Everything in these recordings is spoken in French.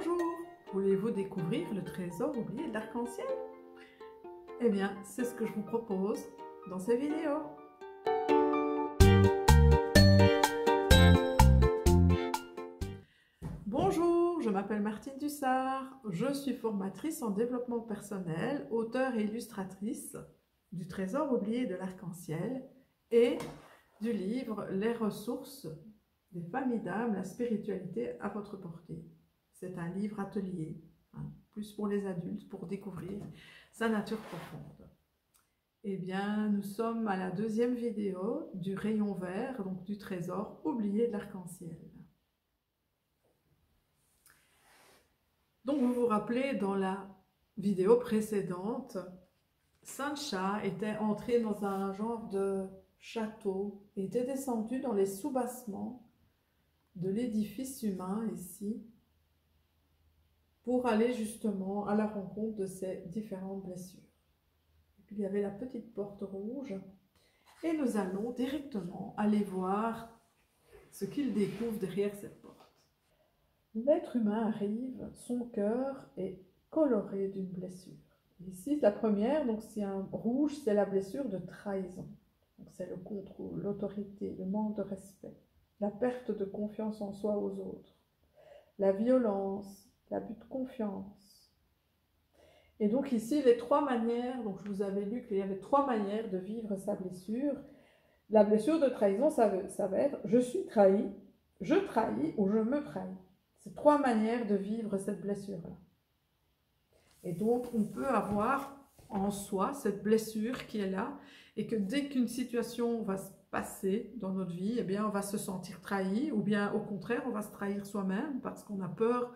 Bonjour, voulez-vous découvrir le trésor oublié de l'arc-en-ciel? Eh bien, c'est ce que je vous propose dans ces vidéos. Bonjour, je m'appelle Martine Dussard, je suis formatrice en développement personnel, auteure et illustratrice du trésor oublié de l'arc-en-ciel et du livre Les ressources des familles d'âme, la spiritualité à votre portée. C'est un livre atelier, plus pour les adultes, pour découvrir sa nature profonde. Eh bien, nous sommes à la deuxième vidéo du rayon vert, donc du trésor oublié de l'arc-en-ciel. Donc, vous vous rappelez, dans la vidéo précédente, Sancha était entré dans un genre de château et était descendu dans les soubassements de l'édifice humain ici, pour aller justement à la rencontre de ces différentes blessures. Et puis il y avait la petite porte rouge et nous allons directement aller voir ce qu'il découvre derrière cette porte. L'être humain arrive, son cœur est coloré d'une blessure. Ici, la première, donc c'est un rouge, c'est la blessure de trahison. C'est le contrôle, l'autorité, le manque de respect, la perte de confiance en soi aux autres, la violence, l'abus de confiance. Et donc ici, les trois manières, donc je vous avais lu qu'il y avait trois manières de vivre sa blessure. La blessure de trahison, ça va être « je suis trahi »,« je trahis » ou « je me trahis ». C'est trois manières de vivre cette blessure-là. Et donc, on peut avoir en soi cette blessure qui est là et que dès qu'une situation va se passer dans notre vie, eh bien, on va se sentir trahi ou bien au contraire, on va se trahir soi-même parce qu'on a peur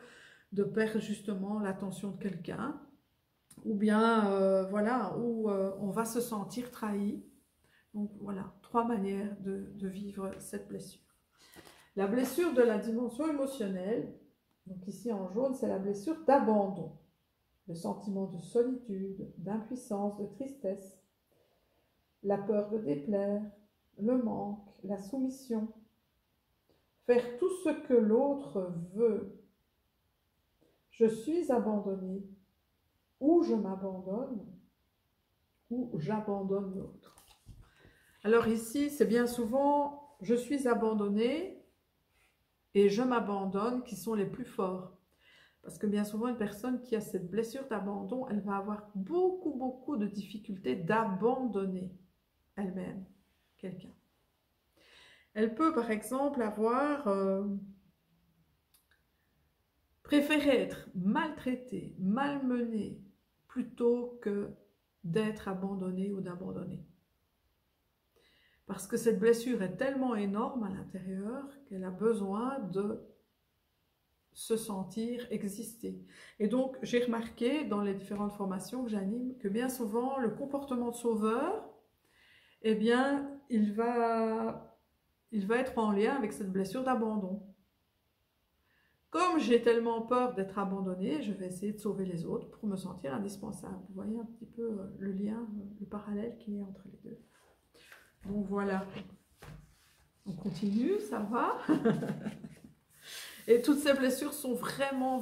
de perdre justement l'attention de quelqu'un ou bien, voilà, où on va se sentir trahi. Donc, voilà, trois manières de vivre cette blessure. La blessure de la dimension émotionnelle, donc ici en jaune, c'est la blessure d'abandon. Le sentiment de solitude, d'impuissance, de tristesse, la peur de déplaire, le manque, la soumission, faire tout ce que l'autre veut. Je suis abandonné, ou je m'abandonne, ou j'abandonne l'autre. Alors ici, c'est bien souvent « je suis abandonné » et « je m'abandonne » qui sont les plus forts. Parce que bien souvent, une personne qui a cette blessure d'abandon, elle va avoir beaucoup de difficultés d'abandonner elle-même quelqu'un. Elle peut par exemple avoir préféré être maltraitée, malmenée, plutôt que d'être abandonnée ou d'abandonner. Parce que cette blessure est tellement énorme à l'intérieur qu'elle a besoin de se sentir exister. Et donc, j'ai remarqué dans les différentes formations que j'anime que bien souvent, le comportement de sauveur, eh bien, il va être en lien avec cette blessure d'abandon. Comme j'ai tellement peur d'être abandonnée, je vais essayer de sauver les autres pour me sentir indispensable. Vous voyez un petit peu le lien, le parallèle qu'il y a entre les deux. Donc voilà, on continue, ça va. Et toutes ces blessures sont vraiment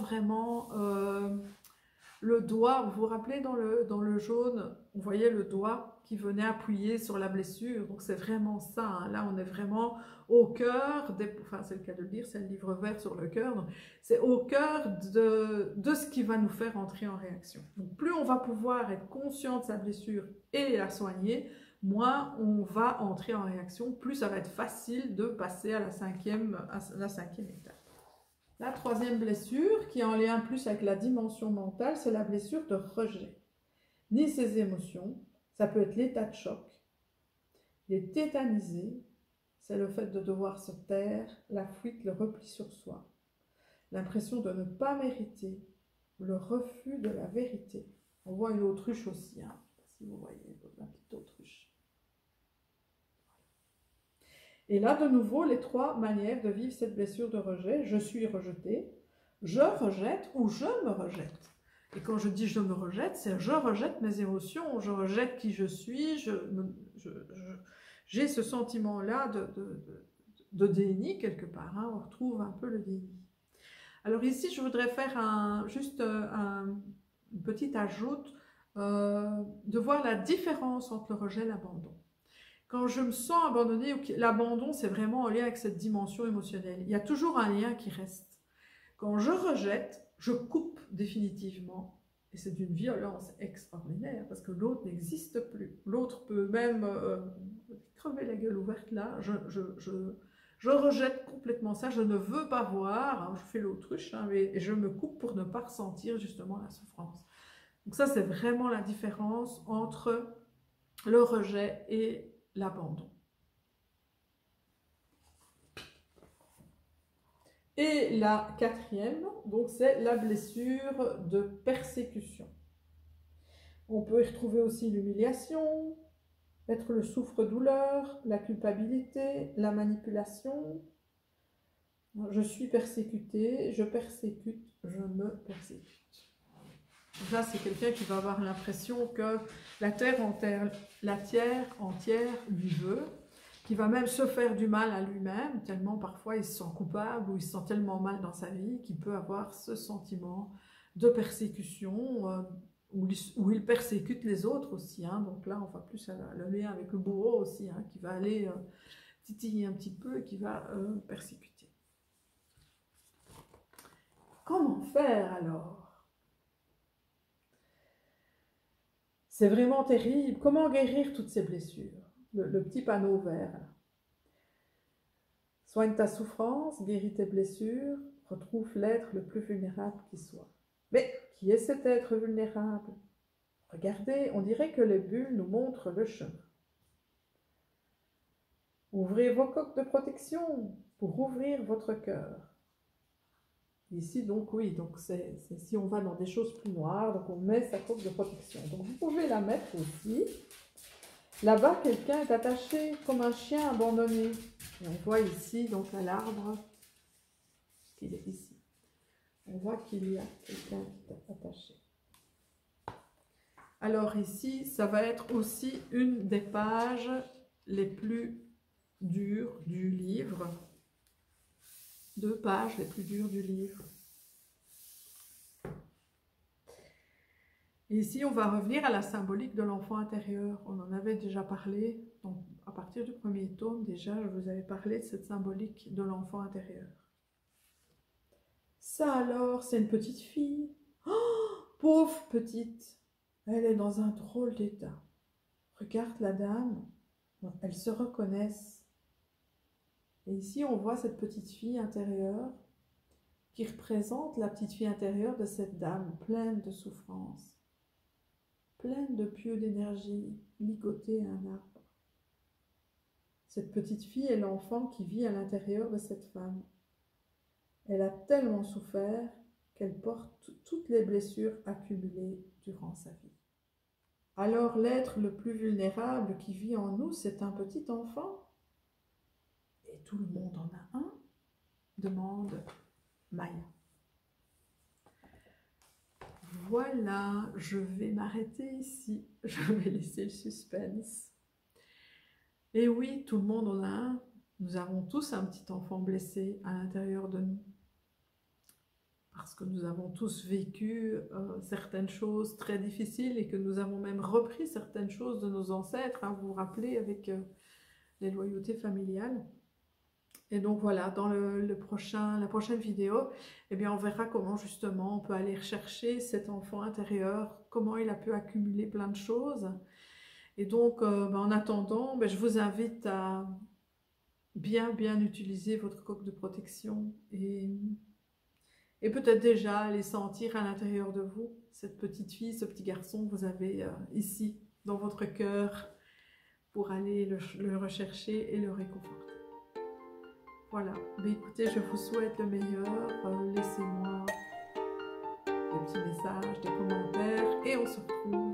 le doigt. Vous vous rappelez dans le jaune, on voyait le doigt qui venait appuyer sur la blessure. Donc c'est vraiment ça, hein. Là on est vraiment au cœur, enfin c'est le cas de le dire, c'est le livre vert sur le cœur. C'est au cœur de ce qui va nous faire entrer en réaction. Donc plus on va pouvoir être conscient de sa blessure et la soigner, moins on va entrer en réaction, plus ça va être facile de passer à la cinquième étape. La troisième blessure, qui est en lien plus avec la dimension mentale, c'est la blessure de rejet. Ni ses émotions, ça peut être l'état de choc. Il est tétanisé, c'est le fait de devoir se taire, la fuite, le repli sur soi. L'impression de ne pas mériter, le refus de la vérité. On voit une autruche aussi, hein, si vous voyez, la petite autruche. Et là, de nouveau, les trois manières de vivre cette blessure de rejet. Je suis rejeté, je rejette ou je me rejette. Et quand je dis je me rejette, c'est je rejette mes émotions, je rejette qui je suis, j'ai ce sentiment-là de déni quelque part. Hein, on retrouve un peu le déni. Alors ici, je voudrais faire juste une petite ajoute, de voir la différence entre le rejet et l'abandon. Quand je me sens abandonnée, l'abandon, c'est vraiment en lien avec cette dimension émotionnelle. Il y a toujours un lien qui reste. Quand je rejette, je coupe définitivement. Et c'est d'une violence extraordinaire, parce que l'autre n'existe plus. L'autre peut même crever la gueule ouverte là. Je rejette complètement ça, je ne veux pas voir, hein, je fais l'autruche, hein, mais je me coupe pour ne pas ressentir justement la souffrance. Donc ça, c'est vraiment la différence entre le rejet et l'abandon. Et la quatrième, donc c'est la blessure de persécution. On peut y retrouver aussi l'humiliation, être le souffre-douleur, la culpabilité, la manipulation. Je suis persécuté, je persécute, je me persécute. Donc là, c'est quelqu'un qui va avoir l'impression que la terre entière lui veut, qui va même se faire du mal à lui-même, tellement parfois il se sent coupable ou il se sent tellement mal dans sa vie qu'il peut avoir ce sentiment de persécution où il persécute les autres aussi. Hein. Donc là, on voit plus le lien avec le bourreau aussi, hein, qui va aller titiller un petit peu et qui va persécuter. Comment faire alors ? C'est vraiment terrible. Comment guérir toutes ces blessures ? Le petit panneau vert. Là. Soigne ta souffrance, guéris tes blessures, retrouve l'être le plus vulnérable qui soit. Mais qui est cet être vulnérable ? Regardez, on dirait que les bulles nous montrent le chemin. Ouvrez vos coques de protection pour ouvrir votre cœur. Ici, donc oui, donc c'est si on va dans des choses plus noires, donc on met sa coque de protection. Donc vous pouvez la mettre aussi. Là-bas, quelqu'un est attaché comme un chien abandonné. Et on voit ici, donc à l'arbre, qu'il est ici. On voit qu'il y a quelqu'un qui est attaché. Alors ici, ça va être aussi une des pages les plus dures du livre. 2 pages les plus dures du livre. Et ici, on va revenir à la symbolique de l'enfant intérieur. On en avait déjà parlé. Donc, à partir du premier tome, déjà, je vous avais parlé de cette symbolique de l'enfant intérieur. Ça alors, c'est une petite fille. Oh, pauvre petite. Elle est dans un drôle d'état. Regarde la dame. Elles se reconnaissent. Et ici, on voit cette petite fille intérieure qui représente la petite fille intérieure de cette dame pleine de souffrance, pleine de pieux d'énergie, ligotée à un arbre. Cette petite fille est l'enfant qui vit à l'intérieur de cette femme. Elle a tellement souffert qu'elle porte toutes les blessures accumulées durant sa vie. Alors l'être le plus vulnérable qui vit en nous, c'est un petit enfant. Et tout le monde en a un, demande Maya. Voilà, je vais m'arrêter ici. Je vais laisser le suspense. Et oui, tout le monde en a un. Nous avons tous un petit enfant blessé à l'intérieur de nous. Parce que nous avons tous vécu certaines choses très difficiles et que nous avons même repris certaines choses de nos ancêtres. Hein, vous vous rappelez avec les loyautés familiales. Et donc voilà, dans la prochaine vidéo, eh bien, on verra comment justement on peut aller rechercher cet enfant intérieur, comment il a pu accumuler plein de choses. Et donc en attendant, je vous invite à bien utiliser votre coque de protection et peut-être déjà aller sentir à l'intérieur de vous cette petite fille, ce petit garçon que vous avez ici dans votre cœur pour aller le rechercher et le réconforter. Voilà, mais écoutez, je vous souhaite le meilleur, laissez-moi des petits messages, des commentaires et on se retrouve